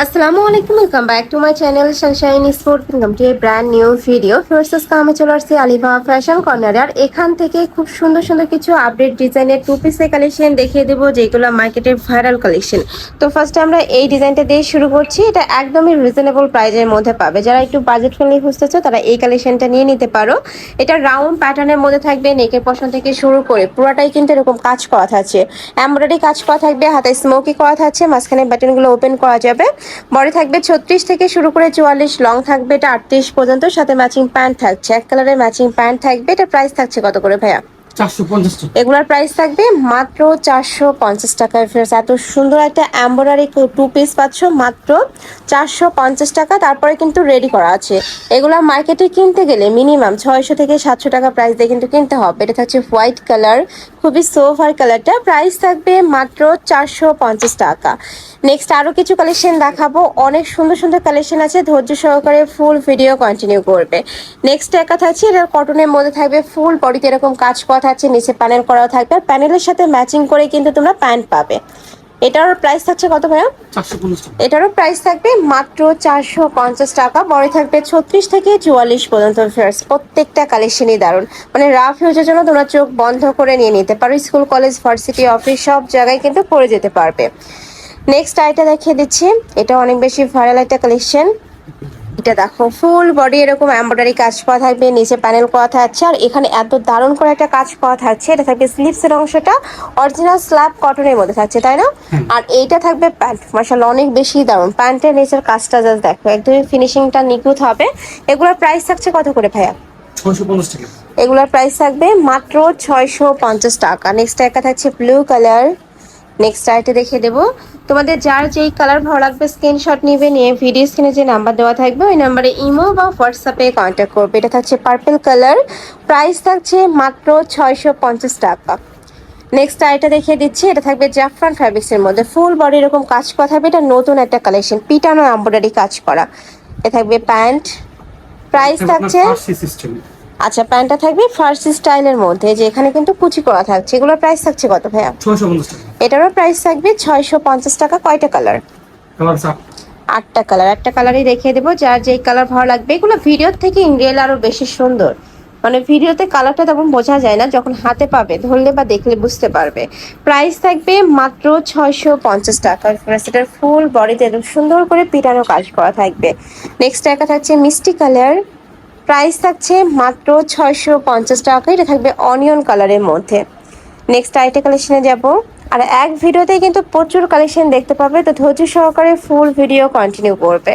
আসসালামু আলাইকুম, welcome back to my channel Sunshine sport. Welcome to A brand new video. First আমি চলে আসছি আলিভা ফ্যাশন কর্নার। আর এখান থেকে খুব সুন্দর সুন্দর কিছু আপডেট ডিজাইনের টু পিসের কালেকশন দেখিয়ে দেবো, যেগুলো মার্কেটের ভাইরাল কালেকশন। তো ফার্স্টে আমরা এই ডিজাইনটা দিয়ে শুরু করছি। এটা একদমই রিজনেবল প্রাইজের মধ্যে পাবে। যারা একটু বাজেট ফ্রেন্ডলি খুঁজতেছো তারা এই কালেকশনটা নিয়ে নিতে পারো। এটা রাউন্ড প্যাটার্নের মধ্যে থাকবে, নেকের পশন থেকে শুরু করে পুরোটাই কিন্তু এরকম কাজ করা থাকছে, এমব্রয়ডারি কাজ করা থাকবে, হাতে স্মোকি করা থাকছে, মাঝখানে বাটনগুলো ওপেন করা যাবে। বডি থাকবে 36 থেকে শুরু করে 44, লং থাকবে এটা 38 পর্যন্ত, সাথে ম্যাচিং প্যান্ট থাকছে, এক কালারের ম্যাচিং প্যান্ট থাকবে। এটা প্রাইস থাকছে কত করে ভাইয়া? 450 টাকা। এগুলার প্রাইস থাকবে মাত্র 450 টাকায়। ফ্রেন্ডস, এত সুন্দর একটা এমব্রয়ডারি টু পিস পাচ্ছ মাত্র 450 টাকা। তারপরে কিন্তু রেডি করা আছে। এগুলা মার্কেটে কিনতে গেলে মিনিমাম 600 থেকে 700 টাকা প্রাইস দিয়ে কিন্তু কিনতে হবে। এটা থাকছে হোয়াইট কালার, খুবই সোফার কালারটা। প্রাইস থাকবে মাত্র 450 টাকা। নেক্সট আরো কিছু কালেকশন দেখাবো, অনেক সুন্দর সুন্দর কালেকশন আছে। ধৈর্য সহকারে ফুল ভিডিও কন্টিনিউ করবে। নেক্সট একা থাকছে, এটা কটনের মধ্যে থাকবে, ফুল বডিতে এরকম কাজ করা থাকছে, নিচে প্যানেল করা থাকবে। আর প্যানেলের সাথে ম্যাচিং করে কিন্তু তোমরা প্যান্ট পাবে। এটার প্রাইস থাকছে কত ভাইয়া? 450 টাকা। এটারও প্রাইস থাকবে মাত্র 450 টাকা। বড় থাকবে 36 থেকে 44 পর্যন্ত। ফেয়ার্স, প্রত্যেকটা কালেকশনই দারুণ। মানে রাফ ইউজের জন্য তোমরা চোখ বন্ধ করে নিয়ে নিতে পারো। স্কুল, কলেজ, ভার্সিটি, অফিস সব জায়গায় কিন্তু পরে যেতে পারবে। নেক্সট আইটা দেখিয়ে দিচ্ছি, এটা অনেক বেশি ভাইরাল একটা কালেকশন। এটা দেখো, ফুল বডি এরকম এমব্রয়ডারি কাজ করা থাকবে, নিচে প্যানেল করা থাকছে। আর এখানে এত দারুণ করে একটা কাজ করা থাকছে। এটা থাকবে স্লিভসের অংশটা অরিজিনাল স্ল্যাব কটনের মধ্যে থাকছে, তাই না? আর এইটা থাকবে প্যান্ট। মাশাআল্লাহ, অনেক বেশি দারুণ। প্যান্টের নিচের কাজটা জাস্ট দেখো, একদমই ফিনিশিংটা নিখুঁত হবে। এগুলোর প্রাইস থাকছে কত করে ভাইয়া? 650 টাকা। এগুলোর প্রাইস থাকবে মাত্র 650 টাকা। নেক্সট একটা থাকছে ব্লু কালার। নেক্সট আইটে দেখিয়ে দেবো। তোমাদের যার যেই কালার ভালো লাগবে স্ক্রিনশট নিবে, নিয়ে ভিডিও স্ক্রিনে যে নাম্বার দেওয়া থাকবে ওই নাম্বারে ইমো বা হোয়াটসঅ্যাপে কন্ট্যাক্ট করবে। এটা থাকছে পার্পল কালার, প্রাইস থাকছে মাত্র 650 টাকা। নেক্সট আইটা দেখিয়ে দিচ্ছি, এটা থাকবে জাফরান ফ্যাব্রিক্সের মধ্যে, ফুল বডি এরকম কাজ করা থাকবে। এটা নতুন একটা কালেকশন, পিটানো এমব্রয়ডারি কাজ করা। এ থাকবে প্যান্ট, প্রাইস থাকছে, আচ্ছা প্যান্টটা থাকবে ফার্সি স্টাইলের মধ্যে, যে এখানে কিন্তু কুচি করা থাকছে। এগুলোর প্রাইস থাকছে কত ভাইয়া? 650 টাকা। এটারও প্রাইস থাকবে 650 টাকা। কয়টা কালার? কালার 8। 8টা কালার। একটা কালারই দেখিয়ে দেবো, যার যেই কালার ভালো লাগবে। এগুলো ভিডিওর থেকে ইন রিয়েল আরো বেশি সুন্দর। মানে ভিডিওতে কালারটা তেমন বোঝা যায় না, যখন হাতে পাবে, ধরলে বা দেখলে বুঝতে পারবে। প্রাইস থাকবে মাত্র 650 টাকা। এটার ফুল বডিতে সুন্দর করে পিটানো কাজ করা থাকবে। নেক্সট একটা থাকছে মিষ্টি কালার, প্রাইস থাকছে মাত্র 650 টাকা। এটা থাকবে অনিয়ন কালারের মধ্যে। নেক্সট আইটে কালেকশনে যাব। আর এক ভিডিওতেই কিন্তু প্রচুর কালেকশন দেখতে পাবে, তো ধৈর্য সহকারে ফুল ভিডিও কন্টিনিউ করবে।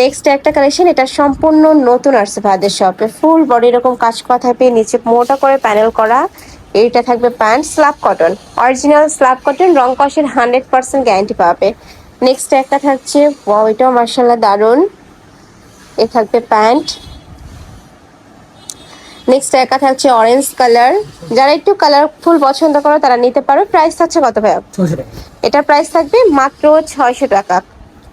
নেক্সট একটা কালেকশন, এটা সম্পূর্ণ নতুন আসছে ভাইদের শপে। ফুল বডি এরকম কাজ করা থাকবে, নিচে মোটা করে প্যানেল করা। এইটা থাকবে pant, slub cotton, original slub cotton, রং কষের 100% গ্যারান্টি পাবে। নেক্সট একটা থাকছে, এটাও মার্শাল্লাহ দারুণ। এ থাকবে প্যান্ট। নেক্সট একা থাকছে অরেঞ্জ কালার, যারা একটু কালারফুল পছন্দ করো তারা নিতে পারো। প্রাইস থাকছে কত ভাইয়া? 600 টাকা। এটা প্রাইস থাকবে মাত্র 600 টাকা।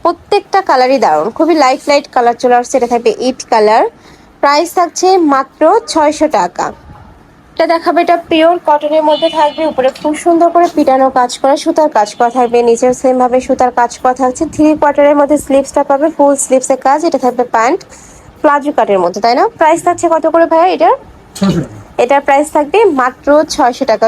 প্রত্যেকটা কালারই দারুণ, খুবই লাইট লাইট কালার চলে আসছে। এটা থাকবে ইট কালার, প্রাইস থাকছে মাত্র 600 টাকা। এটা দেখাবে, এটা পিওর কটনের মধ্যে থাকবে, উপরে খুব সুন্দর করে পিটানো কাজ করা, সুতার কাজ করা থাকবে, নিচেও সেম ভাবে সুতার কাজ করা থাকছে। 3/4 মধ্যে স্লিভসটা পাবে, ফুল স্লিভসের কাজ। এটা থাকবে প্যান্ট, প্লাজো কাটের মধ্যে, তাই না? প্রাইস থাকছে কত করে ভাইয়া এটা? 600 টাকা। এটার প্রাইস থাকবে মাত্র 600 টাকা।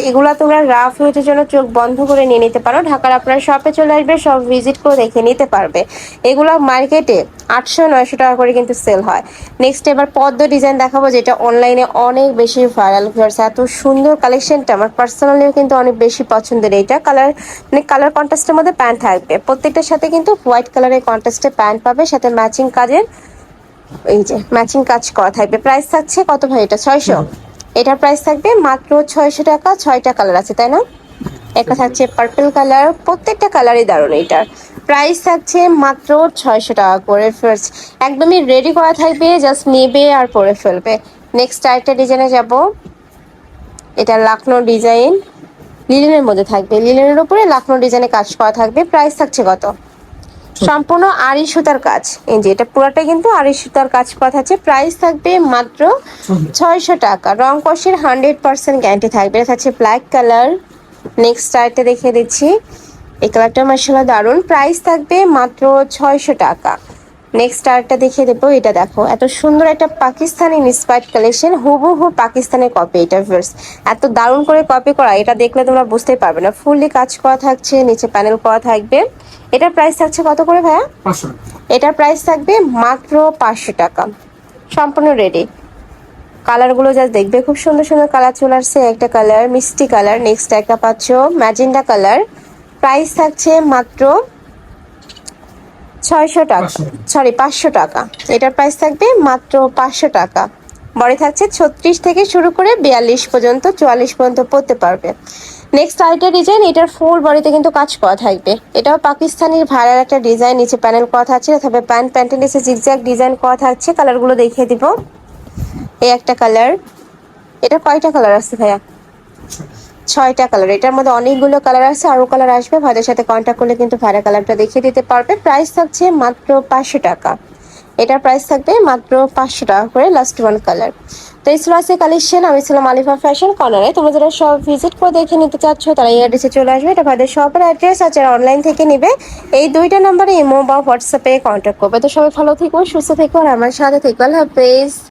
এগুলা তোমরা রাফ ইউজের জন্য চোখ বন্ধ করে নিয়ে নিতে পারো। ঢাকার আপনার শপে চলে আসবে, সব ভিজিট করে দেখে নিতে পারবে। এগুলা মার্কেটে 800-900 টাকা করে কিন্তু সেল হয়। নেক্সট এবার পদ্ম ডিজাইন দেখাবো, যেটা অনলাইনে অনেক বেশি ভাইরাল। এত সুন্দর কালেকশনটা আমার পার্সোনালিও কিন্তু অনেক বেশি পছন্দের। এইটা কালার, মানে কালার কন্ট্রাস্টের মধ্যে প্যান্ট থাকবে, প্রত্যেকটার সাথে কিন্তু হোয়াইট কালারের কন্ট্রাস্টে প্যান্ট পাবে, সাথে ম্যাচিং কাজের এই যে ম্যাচিং কাজ করা থাকবে। প্রাইস থাকছে কত ভাই এটা? 600। এটার প্রাইস থাকবে মাত্র 600 টাকা। 6টা কালার আছে, তাই না? একটা থাকছে পার্পল কালার, প্রত্যেকটা কালারই দারুণ। এটার প্রাইস থাকছে মাত্র 600 টাকা করে। ফার্স্ট একদমই রেডি করা থাকবে, জাস্ট নেবে আর পরে ফেলবে। নেক্সট আরেকটা ডিজাইনে যাব, এটা লাখনো ডিজাইন, লিলেনের মধ্যে থাকবে, লিলেনের উপরে লাখনো ডিজাইনে কাজ করা থাকবে। প্রাইস থাকছে কত? সম্পূর্ণ আড়ি সুতার কাজ, এই যে এটা পুরোটাই কিন্তু আড়ি সুতার কাজ করা আছে। প্রাইস থাকবে মাত্র 600 টাকা। রং কষের 100% গ্যারান্টি থাকবে। এটা থাকছে ব্ল্যাক কালার। নেক্সট আরেকটা দেখিয়ে দিচ্ছি, এই কালারটা মাশাআল্লাহ দারুন, প্রাইস থাকবে মাত্র 600 টাকা। নেক্সট আরেকটা দেখিয়ে দেবো, এটা দেখো এত সুন্দর একটা পাকিস্তানি ইন্সপায়ার্ড কালেকশন, হুবহু পাকিস্তানের কপি। এটা ভিউয়ার্স এত দারুণ করে কপি করা, এটা দেখলে তোমরা বুঝতেই পারবে না। ফুললি কাজ করা থাকছে, নিচে প্যানেল করা থাকবে। এটার প্রাইস থাকছে কত করে ভাইয়া? 500 টাকা। এটার প্রাইস থাকবে মাত্র 500 টাকা, সম্পূর্ণ রেডি। কালারগুলো যা দেখবে, খুব সুন্দর সুন্দর কালার চলে আসছে। একটা কালার মিষ্টি কালার, নেক্সট একটা পাচ্ছ ম্যাজেন্ডা কালার। প্রাইস থাকছে মাত্র 600 টাকা, 500 সরি 500 টাকা। এটার প্রাইস থাকবে মাত্র 500 টাকা। বডি থাকছে 36 থেকে শুরু করে 42 পর্যন্ত, 44 পর্যন্ত পরতে পারবে। নেক্সট আরেকটা ডিজাইন, এটার ফুল বডিতে কিন্তু কাজ করা থাকবে। এটাও পাকিস্তানির ভাইরাল একটা ডিজাইন, নিচে প্যানেল করা থাকছে, তবে প্যান্টের নিচে জিগজ্যাগ ডিজাইন করা থাকছে। কালারগুলো দেখিয়ে দিব। এই একটা কালার, এটা কয়টা কালার আছে ভাইয়া? 6টা কালার। এটার মধ্যে অনেকগুলো কালার আছে, আরো কালার আসবে। ভাইদের সাথে কন্ট্যাক্ট করলে কিন্তু ভাইরা কালারটা দেখিয়ে দিতে পারবে। প্রাইস থাকছে মাত্র 500 টাকা। এটার প্রাইস থাকবে মাত্র 500 টাকা করে, লাস্ট ওয়ান কালার। তো এই ছিল আজকে কালেকশন। আমি ছিলাম আলিফা ফ্যাশন কর্নারে। তোমরা যারা সব ভিজিট করে দেখে নিতে চাচ্ছ তারা এই অ্যাড্রেসে চলে আসবে। এটা ভাইদের শপের অ্যাড্রেস, আর যারা অনলাইন থেকে নিবে এই দুইটা নাম্বারে ইমো বা হোয়াটসঅ্যাপে কন্ট্যাক্ট করবে। তো সবাই ভালো থেকো, সুস্থ থেকো, আর আমার সাথে থেকো। আল্লাহ হাফেজ।